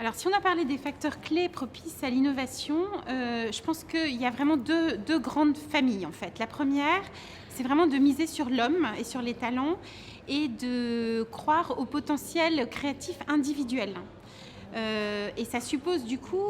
Alors, si on a parlé des facteurs clés propices à l'innovation, je pense qu'il y a vraiment deux grandes familles, en fait. La première, c'est vraiment de miser sur l'homme et sur les talents et de croire au potentiel créatif individuel. Et ça suppose du coup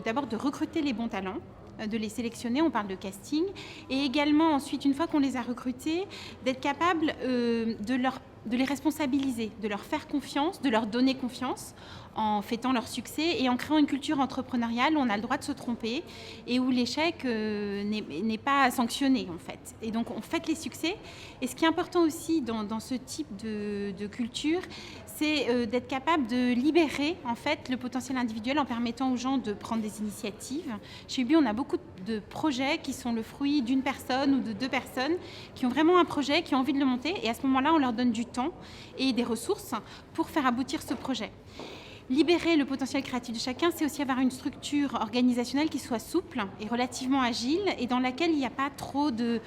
d'abord de recruter les bons talents, de les sélectionner, on parle de casting, et également ensuite, une fois qu'on les a recrutés, d'être capable de les responsabiliser, de leur faire confiance, de leur donner confiance en fêtant leur succès et en créant une culture entrepreneuriale où on a le droit de se tromper et où l'échec n'est pas sanctionné en fait. Et donc on fête les succès. Et ce qui est important aussi dans ce type de culture, c'est d'être capable de libérer en fait le potentiel individuel en permettant aux gens de prendre des initiatives. Chez Ubi, on a beaucoup de projets qui sont le fruit d'une personne ou de deux personnes qui ont vraiment un projet, qui ont envie de le monter, et à ce moment-là, on leur donne du temps et des ressources pour faire aboutir ce projet. Libérer le potentiel créatif de chacun, c'est aussi avoir une structure organisationnelle qui soit souple et relativement agile et dans laquelle il n'y a pas trop de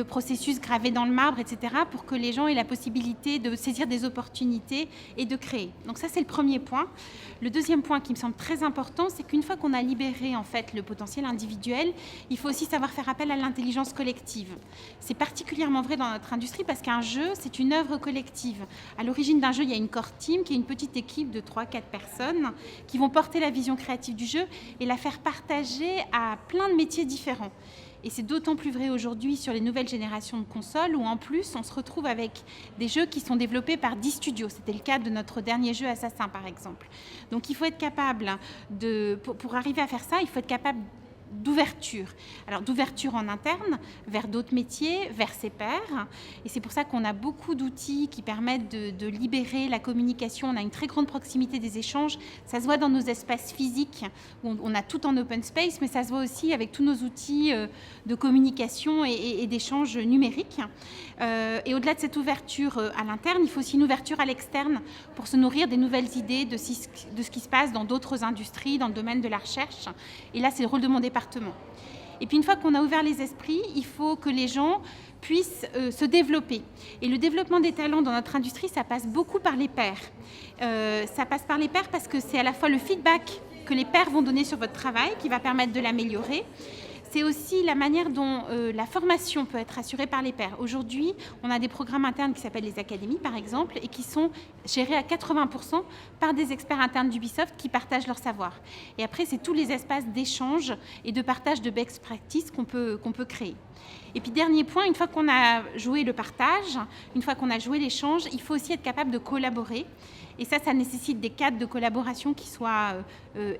processus gravés dans le marbre, etc., pour que les gens aient la possibilité de saisir des opportunités et de créer. Donc ça, c'est le premier point. Le deuxième point qui me semble très important, c'est qu'une fois qu'on a libéré en fait le potentiel individuel, il faut aussi savoir faire appel à l'intelligence collective. C'est particulièrement vrai dans notre industrie parce qu'un jeu, c'est une œuvre collective. À l'origine d'un jeu, il y a une core team qui est une petite équipe de 3-4 personnes qui vont porter la vision créative du jeu et la faire partager à plein de métiers différents. Et c'est d'autant plus vrai aujourd'hui sur les nouvelles générations de consoles où en plus on se retrouve avec des jeux qui sont développés par 10 studios. C'était le cas de notre dernier jeu Assassin par exemple. Donc il faut être capable pour arriver à faire ça, il faut être capable d'ouverture. Alors d'ouverture en interne, vers d'autres métiers, vers ses pairs. Et c'est pour ça qu'on a beaucoup d'outils qui permettent de libérer la communication. On a une très grande proximité des échanges. Ça se voit dans nos espaces physiques, où on a tout en open space, mais ça se voit aussi avec tous nos outils de communication et d'échanges numériques. Et au-delà de cette ouverture à l'interne, il faut aussi une ouverture à l'externe pour se nourrir des nouvelles idées de ce qui se passe dans d'autres industries, dans le domaine de la recherche. Et là, c'est le rôle de mon département. Et puis une fois qu'on a ouvert les esprits, il faut que les gens puissent se développer. Et le développement des talents dans notre industrie, ça passe beaucoup par les pairs. Ça passe par les pairs parce que c'est à la fois le feedback que les pairs vont donner sur votre travail qui va permettre de l'améliorer. C'est aussi la manière dont la formation peut être assurée par les pairs. Aujourd'hui, on a des programmes internes qui s'appellent les académies, par exemple, et qui sont gérés à 80% par des experts internes d'Ubisoft qui partagent leur savoir. Et après, c'est tous les espaces d'échange et de partage de best practice qu'on peut créer. Et puis, dernier point, une fois qu'on a joué le partage, une fois qu'on a joué l'échange, il faut aussi être capable de collaborer. Et ça nécessite des cadres de collaboration qui soient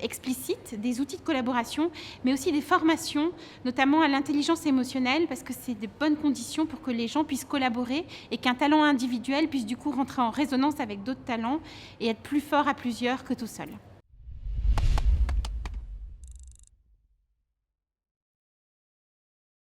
explicites, des outils de collaboration, mais aussi des formations, notamment à l'intelligence émotionnelle, parce que c'est des bonnes conditions pour que les gens puissent collaborer et qu'un talent individuel puisse du coup rentrer en résonance avec d'autres talents et être plus fort à plusieurs que tout seul.